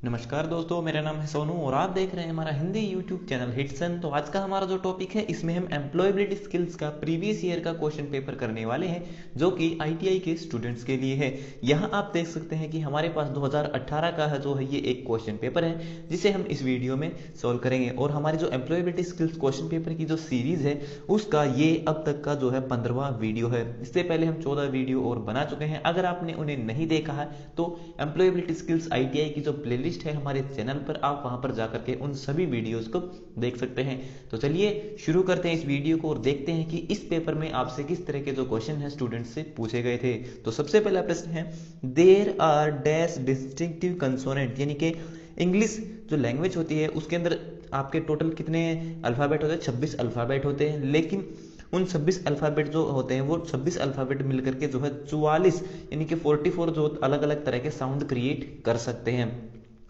नमस्कार दोस्तों, मेरा नाम है सोनू और आप देख रहे हैं हमारा हिंदी यूट्यूब चैनल हिटसन। तो आज का हमारा जो टॉपिक है, इसमें हम एम्प्लॉयबिलिटी स्किल्स का प्रीवियस ईयर का क्वेश्चन पेपर करने वाले हैं, जो कि आईटीआई के स्टूडेंट्स के लिए है। यहाँ आप देख सकते हैं कि हमारे पास 2018 का है जो है ये एक क्वेश्चन पेपर है, जिसे हम इस वीडियो में सॉल्व करेंगे। और हमारी जो एम्प्लॉयबिलिटी स्किल्स क्वेश्चन पेपर की जो सीरीज है, उसका ये अब तक का जो है 15वां वीडियो है। इससे पहले हम 14 वीडियो और बना चुके हैं। अगर आपने उन्हें नहीं देखा है तो एम्प्लॉयबिलिटी स्किल्स आईटीआई की जो प्लेलिस्ट है हमारे चैनल पर, आप वहां पर जाकर के उन सभी वीडियोस को देख सकते हैं। तो चलिए शुरू करते हैं इस वीडियो को और देखते हैं कि इस पेपर में आपसे किस तरह के जो क्वेश्चन है स्टूडेंट्स से पूछे गए थे। तो सबसे पहला प्रश्न है, there are dash distinctive consonant, यानी कि इंग्लिश जो लैंग्वेज होती है उसके अंदर आपके टोटल कितने अल्फाबेट होते हैं? 26 अल्फाबेट होते हैं। लेकिन उन 26 अल्फाबेट जो होते हैं वो 26 अल्फाबेट मिलकर के जो है 44 यानी कि 44 जो अलग अलग तरह के साउंड क्रिएट कर सकते हैं।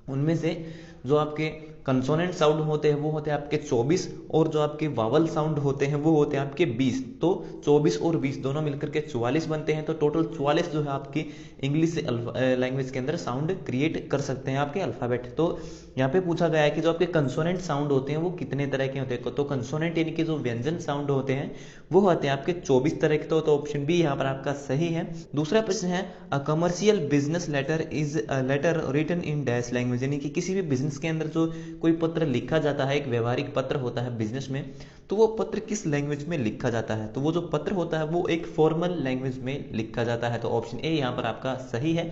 उनमें से जो आपके कंसोनेंट साउंड होते हैं वो होते हैं आपके 24, और जो आपके वावल साउंड होते हैं वो होते हैं आपके 20। तो 24 और 20 दोनों मिलकर के 44 बनते हैं। तो टोटल 44 जो है आपकी इंग्लिश लैंग्वेज के अंदर साउंड क्रिएट कर सकते हैं आपके अल्फाबेट। तो यहाँ पे पूछा गया है कि जो आपके कंसोनेंट साउंड होते हैं वो कितने तरह के होते हैं। तो कंसोनेंट यानी कि जो व्यंजन साउंड होते हैं वो होते हैं आपके 24 तरह के। तो ऑप्शन बी यहाँ पर आपका सही है। दूसरा प्रश्न है, a commercial business letter is a letter written in dash language, यानी कि किसी भी बिजनेस के अंदर जो कोई पत्र लिखा जाता है, एक व्यवहारिक पत्र होता है बिजनेस में, तो वो पत्र किस लैंग्वेज में लिखा जाता है? तो वो जो पत्र होता है वो एक फॉर्मल लैंग्वेज में लिखा जाता है। तो ऑप्शन ए यहाँ पर आपका सही है।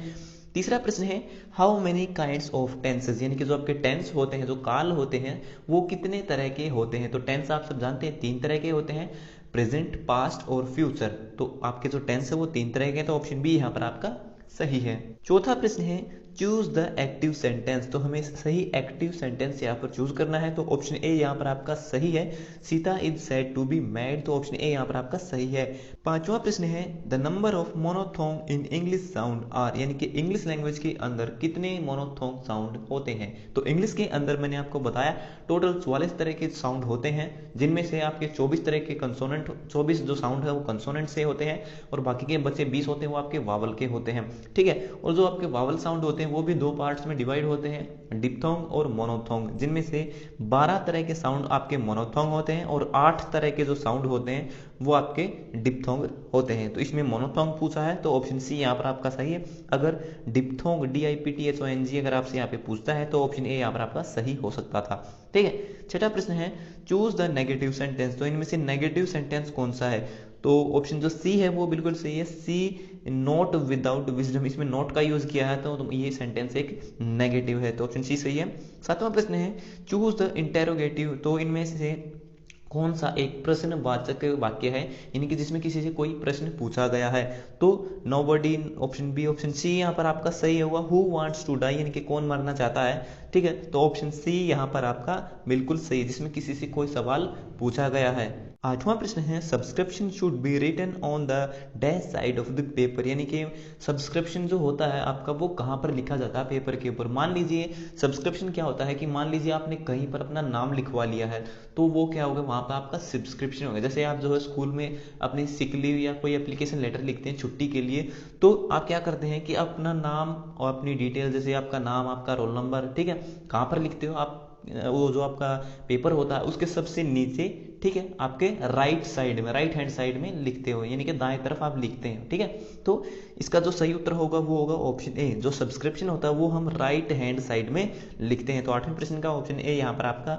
तीसरा प्रश्न है, how many kinds of tenses, यानी कि जो आपके टेंस होते हैं, जो काल होते हैं, वो कितने तरह के होते हैं? तो टेंस आप सब जानते हैं 3 तरह के होते हैं, प्रेजेंट, पास्ट और फ्यूचर। तो आपके जो टेंस है वो 3 तरह के हैं। तो ऑप्शन बी यहाँ पर आपका सही है। चौथा प्रश्न है, चूज द एक्टिव सेंटेंस, तो हमें सही एक्टिव सेंटेंस यहाँ पर चूज करना है। तो ऑप्शन ए यहाँ पर आपका सही है, Sita is said to be mad. तो ऑप्शन ए यहाँ पर आपका सही है। पांचवा प्रश्न है, the number of monophthong in English sound are, यानी कि इंग्लिश लैंग्वेज के अंदर कितने मोनोथोंग साउंड होते हैं? तो इंग्लिश के अंदर मैंने आपको बताया टोटल 44 तरह के साउंड होते हैं, जिनमें से आपके 24 तरह के कंसोनेंट, 24 जो साउंड है वो कंसोनेंट से होते हैं, और बाकी के बचे 20 होते हैं वो आपके वावल के होते हैं। ठीक है। और जो आपके वावल साउंड होते हैं वो भी 2 पार्ट्स में डिवाइड होते हैं, डिप्थोंग और मोनोथोंग, जिनमें से 12 तरह के साउंड आपके मोनोथोंग होते हैं और 8 तरह के जो साउंड होते हैं वो आपके डिप्थोंग होते हैं। तो इसमें मोनोथोंग पूछा है तो ऑप्शन सी यहाँ पर आपका सही है। अगर डिप्थोंग DIPTHONG अगर आपसे यहाँ पे पूछता है तो ऑप्शन ए यहाँ पर आपका सही हो सकता था। ठीक है। छठा प्रश्न है, चूज द नेगेटिव सेंटेंस, तो इनमें से नेगेटिव सेंटेंस कौन सा है? तो ऑप्शन जो सी है वो बिल्कुल सही है, सी नॉट विदाउट विजडम, इसमें नॉट का यूज किया है तो ये सेंटेंस एक नेगेटिव है। तो ऑप्शन सी सही है। सातवां प्रश्न है, चूज द इंटेरोगेटिव, तो इनमें से कौन सा एक प्रश्नवाचक वाक्य है, यानी कि जिसमें किसी से कोई प्रश्न पूछा गया है? तो nobody, option B. Option C यहाँ पर आपका सही होगा, हु वांट्स टू डाई, यानी कि कौन मरना चाहता है। ठीक है। तो ऑप्शन सी यहाँ पर आपका बिल्कुल सही है, जिसमें किसी से कोई सवाल पूछा गया है। आठवां प्रश्न है, subscription should be written on the dash side of the paper, यानी कि सब्सक्रिप्शन जो होता है आपका वो कहाँ पर लिखा जाता है पेपर के ऊपर? मान लीजिए सब्सक्रिप्शन क्या होता है कि मान लीजिए आपने कहीं पर अपना नाम लिखवा लिया है, तो वो क्या होगा, वहां पर आपका सब्सक्रिप्शन होगा। जैसे आप जो है स्कूल में अपनी सिक लीव या कोई एप्लीकेशन लेटर लिखते हैं छुट्टी के लिए, तो आप क्या करते हैं कि अपना नाम और अपनी डिटेल, जैसे आपका नाम, आपका रोल नंबर, ठीक है, कहाँ पर लिखते हो आप? वो जो आपका पेपर होता है उसके सबसे नीचे, ठीक है, आपके राइट साइड में, राइट हैंड साइड में लिखते हो, यानी कि दाएं तरफ आप लिखते हैं। ठीक है। तो इसका जो सही उत्तर होगा वो होगा ऑप्शन ए, जो सब्सक्रिप्शन होता है वो हम राइट हैंड साइड में लिखते हैं। तो 8वें प्रश्न का ऑप्शन ए यहाँ पर आपका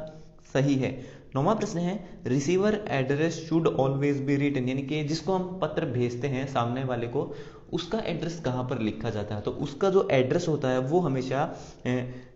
सही है। 9वां प्रश्न है, receiver address should always be written, यानी कि जिसको हम पत्र भेजते हैं सामने वाले को, उसका एड्रेस कहाँ पर लिखा जाता है? तो उसका जो एड्रेस होता है वो हमेशा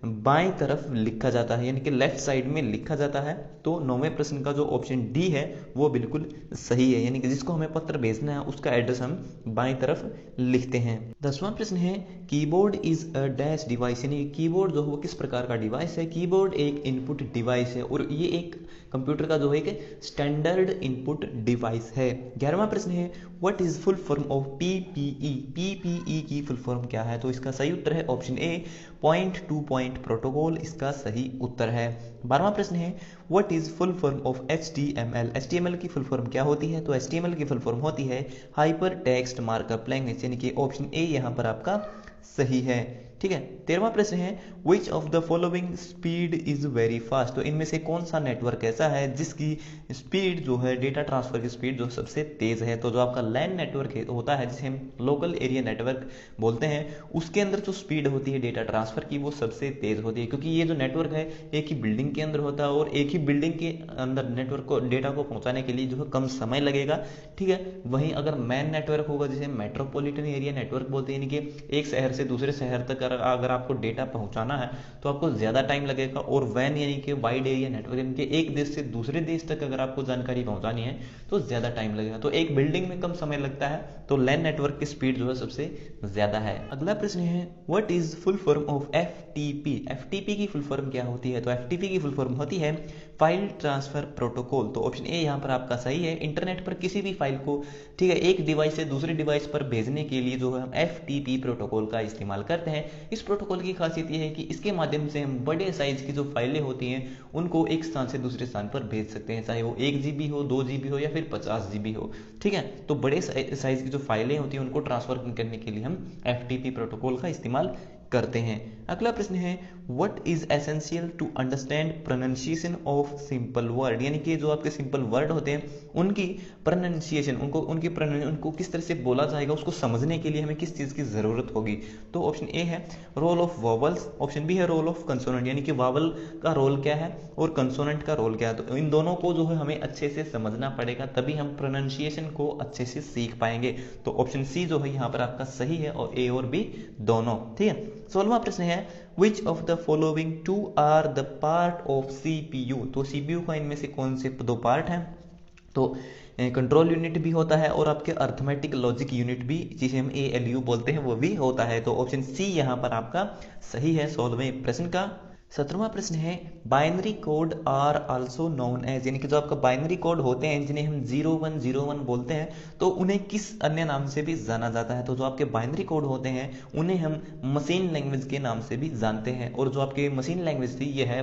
बाएं तरफ लिखा जाता है, यानी कि लेफ्ट साइड में लिखा जाता है। तो 9वें प्रश्न का जो ऑप्शन डी है वो बिल्कुल सही है, यानी कि जिसको हमें पत्र भेजना है उसका एड्रेस हम बाएं तरफ लिखते हैं। 10वां प्रश्न है, keyboard is a dash device, यानी कीबोर्ड जो है वो किस प्रकार का डिवाइस है? कीबोर्ड एक इनपुट डिवाइस है और ये एक कंप्यूटर का जो है एक स्टैंडर्ड इनपुट डिवाइस है। 11वां प्रश्न है, what is full form of PPE, PPE की फुल फॉर्म क्या है? तो इसका सही उत्तर है option A, point two point protocol, इसका सही उत्तर है। 12वां प्रश्न है, what is full form of HTML, HTML की फुल फॉर्म क्या होती है? तो HTML की फुल फॉर्म होती है हाइपर टेक्स्ट मार्कअप लैंग्वेज, यानी कि ऑप्शन ए यहाँ पर आपका सही है। ठीक है। 13वां प्रश्न है which of the following speed is very fast, तो इनमें से कौन सा नेटवर्क ऐसा है जिसकी स्पीड जो है, डेटा ट्रांसफर की स्पीड जो सबसे तेज है। तो जो आपका लैन नेटवर्क होता है जिसे हम लोकल एरिया नेटवर्क बोलते हैं, उसके अंदर जो स्पीड होती है डेटा ट्रांसफर की वो सबसे तेज होती है, क्योंकि ये जो नेटवर्क है एक ही बिल्डिंग के अंदर होता है और एक ही बिल्डिंग के अंदर नेटवर्क को डेटा को पहुंचाने के लिए जो है कम समय लगेगा, ठीक है। वहीं अगर मैन नेटवर्क होगा जिसे मेट्रोपॉलिटन एरिया नेटवर्क बोलते हैं, यानी कि एक शहर से दूसरे शहर तक अगर आपको डेटा पहुंचाना है तो आपको ज्यादा टाइम लगेगा। और वैन यानी कि वाइड एरिया नेटवर्क, यानी कि एक देश से दूसरे देश तक अगर आपको जानकारी पहुंचानी है तो ज्यादा टाइम लगेगा। तो एक बिल्डिंग में कम समय लगता है, तो लैन नेटवर्क की स्पीड जो है सबसे ज्यादा है। अगला प्रश्न है what is full form of FTP. FTP की फुल फॉर्म क्या होती है, तो एफटीपी की फुल फॉर्म होती है फाइल ट्रांसफर प्रोटोकॉल। तो ऑप्शन ए यहाँ पर आपका सही है। इंटरनेट पर किसी भी फाइल को, ठीक है, एक डिवाइस से दूसरे डिवाइस पर भेजने के लिए जो है हम एफटीपी प्रोटोकॉल का इस्तेमाल करते हैं। इस प्रोटोकॉल की खासियत यह है कि इसके माध्यम से हम बड़े साइज की जो फाइलें होती हैं उनको एक स्थान से दूसरे स्थान पर भेज सकते हैं, चाहे वो 1 GB हो, 2 GB हो या फिर 50 GB हो, ठीक है। तो बड़े साइज की जो फाइलें होती हैं उनको ट्रांसफर करने के लिए हम एफटीपी प्रोटोकॉल का इस्तेमाल करते हैं। अगला प्रश्न है what is essential to understand pronunciation of simple word, यानी कि जो आपके सिंपल वर्ड होते हैं उनकी प्रोनाउंसिएशन, उनको किस तरह से बोला जाएगा उसको समझने के लिए हमें किस चीज की जरूरत होगी। तो ऑप्शन ए है role of vowels, option B है रोल ऑफ कंसोनेंट, यानी कि वावल का रोल क्या है और कंसोनेंट का रोल क्या है। तो इन दोनों को जो है हमें अच्छे से समझना पड़ेगा, तभी हम प्रोनाउंसिएशन को अच्छे से सीख पाएंगे। तो ऑप्शन सी जो है यहाँ पर आपका सही है, और ए और बी दोनों, ठीक है। 16वां प्रश्न है which of the following two are the part of CPU. तो सीपीयू का इनमें से कौन से दो पार्ट हैं, तो कंट्रोल यूनिट भी होता है और आपके अर्थमेटिक लॉजिक यूनिट भी, जिसे हम ALU बोलते हैं, वो भी होता है। तो ऑप्शन सी यहाँ पर आपका सही है 16वें प्रश्न का। 17वां प्रश्न है binary code are also known as, यानी कि जो आपका बाइनरी कोड होते हैं जिन्हें हम 0101 बोलते हैं, तो उन्हें किस अन्य नाम से भी जाना जाता है। तो जो आपके बाइनरी कोड होते हैं उन्हें हम मशीन लैंग्वेज के नाम से भी जानते हैं। और जो आपके मशीन लैंग्वेज थी यह है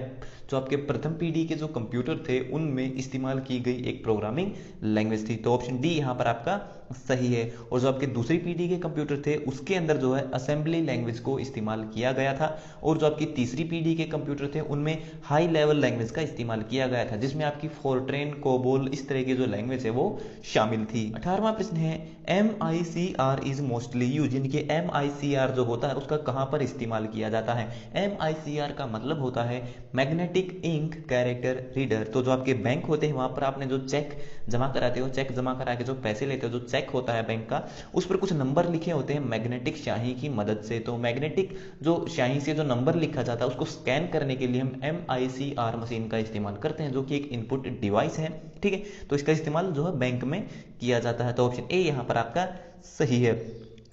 जो आपके प्रथम पीढ़ी के जो कंप्यूटर थे उनमें इस्तेमाल की गई एक प्रोग्रामिंग लैंग्वेज थी। तो ऑप्शन डी यहाँ पर आपका सही है। और जो आपके दूसरी पीढ़ी के कंप्यूटर थे उसके अंदर जो है असेंबली लैंग्वेज को इस्तेमाल किया गया था, और जो आपकी तीसरी पीढ़ी के कंप्यूटर थे उनमें हाई लेवल लैंग्वेज का इस्तेमाल किया गया था, जिसमें आपकी फोर्ट्रेन, कोबोल, इस तरह की जो लैंग्वेज है वो शामिल थी। 18वां प्रश्न है MICR इज मोस्टली यूज, यानी कि MICR जो होता है उसका कहां पर इस्तेमाल किया जाता है। MICR का मतलब होता है मैग्नेटिक इंक कैरेक्टर रीडर। तो जो आपके बैंक होते हैं वहां पर आपने जो चेक जमा कराते हो, चेक जमा करा के जो पैसे लेते हो, जो चेक होता है बैंक का, उस पर कुछ नंबर लिखे होते हैं मैग्नेटिक स्याही की मदद से। तो मैग्नेटिक जो स्याही से जो नंबर लिखा जाता है उसको स्कैन करने के लिए हम MICR मशीन का इस्तेमाल करते हैं, जो कि एक इनपुट डिवाइस है, ठीक है। तो इसका इस्तेमाल जो है बैंक में किया जाता है। तो ऑप्शन ए यहाँ पर आपका सही है।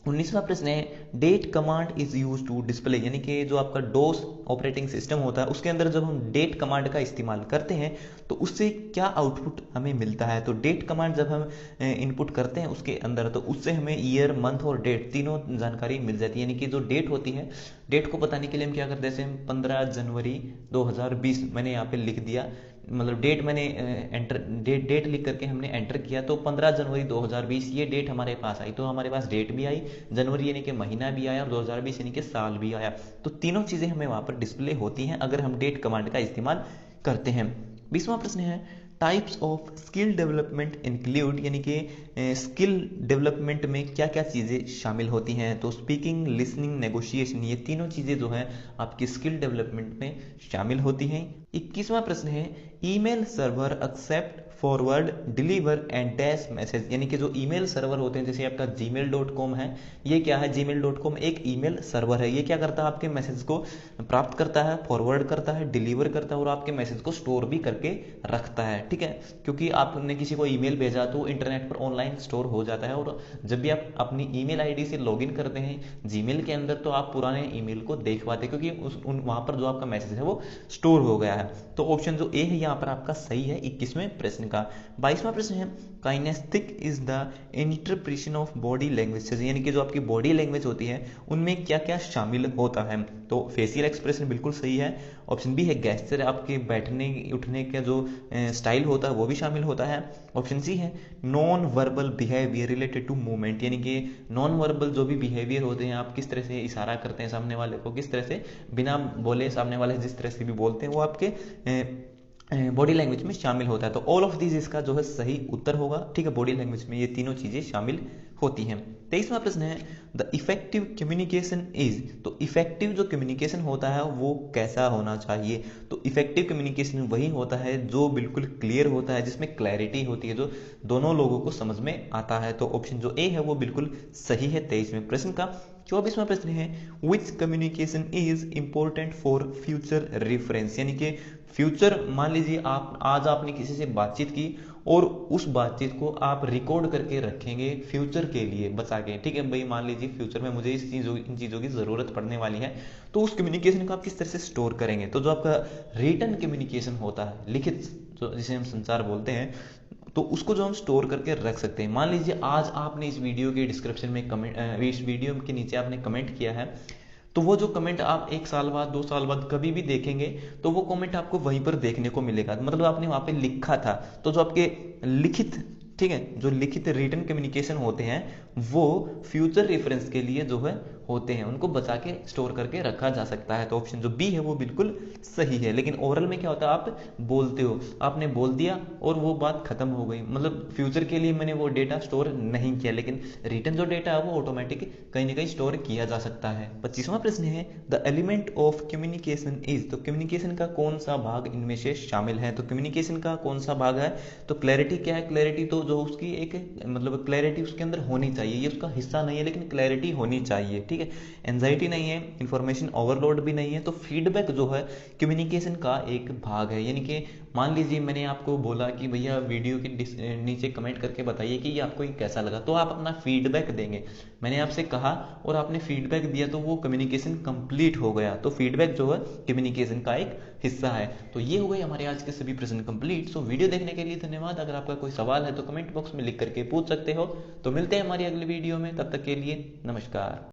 19वां प्रश्न है date command is use to display, यानी कि जो आपका डोस ऑपरेटिंग सिस्टम होता है उसके अंदर जब हम डेट कमांड का इस्तेमाल करते हैं तो उससे क्या आउटपुट हमें मिलता है। तो डेट कमांड जब हम इनपुट करते हैं उसके अंदर, तो उससे हमें ईयर, मंथ और डेट तीनों जानकारी मिल जाती है। यानी कि जो डेट होती है, डेट को बताने के लिए हम क्या करते हैं, जैसे हम 15 जनवरी 2020 मैंने यहाँ पे लिख दिया, मतलब डेट मैंने डेट लिख करके हमने एंटर किया, तो 15 जनवरी 2020 ये डेट हमारे पास आई। तो हमारे पास डेट भी आई, जनवरी यानी कि महीना भी आया, और 2020 यानी कि साल भी आया। तो तीनों चीजें हमें वहां पर डिस्प्ले होती हैं अगर हम डेट कमांड का इस्तेमाल करते हैं। 20वां प्रश्न है types of skill development include, यानी कि स्किल डेवलपमेंट में क्या क्या चीज़ें शामिल होती हैं। तो स्पीकिंग, लिसनिंग, नेगोशिएशन, ये तीनों चीज़ें जो हैं आपकी स्किल डेवलपमेंट में शामिल होती हैं। 21वां प्रश्न है email server accept, forward, deliver and dash message, यानी कि जो ईमेल सर्वर होते हैं जैसे आपका gmail.com है, ये क्या है, gmail.com एक ईमेल सर्वर है। ये क्या करता है, आपके मैसेज को प्राप्त करता है, फॉरवर्ड करता है, डिलीवर करता है और आपके मैसेज को स्टोर भी करके रखता है, ठीक है। क्योंकि आपने किसी को ईमेल भेजा तो इंटरनेट पर ऑनलाइन स्टोर हो जाता है, और जब भी आप अपनी ईमेल आईडी से लॉगिन करते हैं जीमेल के अंदर तो आप पुराने ईमेल को देख पाते हैं, क्योंकि वहां पर जो आपका मैसेज है वो स्टोर हो गया है। तो ऑप्शन जो ए है यहाँ पर आपका सही है 21वें प्रश्न का। 22वां प्रश्न है kinesthetic is the interpretation of body language, यानी कि जो आपकी बॉडी लैंग्वेज होती है उनमें क्या क्या शामिल होता है। तो फेशियल एक्सप्रेशन बिल्कुल सही है। ऑप्शन बी है गेस्चर, आपके बैठने उठने का जो स्टाइल होता है वो भी शामिल होता है। ऑप्शन सी है non verbal behaviour related to movement, यानी कि नॉन वर्बल जो भी बिहेवियर होते हैं, आप किस तरह से इशारा करते हैं सामने वाले को, किस तरह से बिना बोले सामने वाले जिस तरह से भी बोलते हैं वो आपके बॉडी लैंग्वेज में शामिल होता है। तो ऑल ऑफ दिस इसका जो है सही उत्तर होगा। ठीक है, बॉडी लैंग्वेज में ये तीनों चीजें शामिल होती हैं। 23वां प्रश्न है द इफेक्टिव कम्युनिकेशन इज, तो इफेक्टिव जो कम्युनिकेशन होता है वो कैसा होना चाहिए। तो इफेक्टिव कम्युनिकेशन वही होता है जो बिल्कुल क्लियर होता है, जिसमें क्लैरिटी होती है, जो दोनों लोगों को समझ में आता है। तो ऑप्शन जो ए है वो बिल्कुल सही है 23वें प्रश्न का। 24वां प्रश्न है which communication is important for future reference, यानी कि फ्यूचर, मान लीजिए आप आज आपने किसी से बातचीत की और उस बातचीत को आप रिकॉर्ड करके रखेंगे फ्यूचर के लिए बचा के। ठीक है भाई, मान लीजिए फ्यूचर में मुझे इन चीज़ों की ज़रूरत पड़ने वाली है, तो उस कम्युनिकेशन को आप किस तरह से स्टोर करेंगे। तो जो आपका रिटन कम्युनिकेशन होता है, लिखित जो जिसे हम संचार बोलते हैं, तो उसको जो हम स्टोर करके रख सकते हैं। मान लीजिए आज आपने इस वीडियो के डिस्क्रिप्शन में कमेंट, इस वीडियो के नीचे आपने कमेंट किया है, तो वो जो कमेंट आप 1 साल बाद 2 साल बाद कभी भी देखेंगे तो वो कमेंट आपको वहीं पर देखने को मिलेगा। मतलब आपने वहां पे लिखा था, तो जो आपके लिखित, ठीक है, जो लिखित रिटन कम्युनिकेशन होते हैं वो फ्यूचर रेफरेंस के लिए जो है होते हैं, उनको बचा के स्टोर करके रखा जा सकता है। तो ऑप्शन जो बी है वो बिल्कुल सही है। लेकिन ओरल में क्या होता है, आप बोलते हो, आपने बोल दिया और वो बात खत्म हो गई, मतलब फ्यूचर के लिए मैंने वो डेटा स्टोर नहीं किया। लेकिन रिटन जो डेटा है वो ऑटोमेटिक कहीं ना कहीं स्टोर किया जा सकता है। 25वां प्रश्न है the element of communication is, तो कम्युनिकेशन का कौन सा भाग इनमें से शामिल है। तो कम्युनिकेशन का कौन सा भाग है, तो क्लैरिटी क्या है, क्लैरिटी तो जो उसकी एक मतलब क्लैरिटी उसके अंदर होनी चाहिए, ये उसका हिस्सा नहीं है लेकिन क्लैरिटी होनी चाहिए। ठीक है, एंजाइटी नहीं है, इंफॉर्मेशन ओवरलोड भी नहीं है। तो फीडबैक जो है कम्युनिकेशन का एक भाग है। यानी कि मान लीजिए मैंने आपको बोला कि भैया वीडियो के नीचे कमेंट करके बताइए कि ये आपको कैसा लगा, तो आप अपना फीडबैक देंगे। मैंने आपसे कहा और आपने फीडबैक दिया, तो वो कम्युनिकेशन कंप्लीट हो गया। तो फीडबैक जो है कम्युनिकेशन का एक हिस्सा है। तो ये हो गए हमारे आज के सभी प्रश्न कंप्लीट। सो वीडियो देखने के लिए धन्यवाद। अगर आपका कोई सवाल है तो कमेंट बॉक्स में लिख करके पूछ सकते हो। तो मिलते हैं हमारी अगली वीडियो में, तब तक के लिए नमस्कार।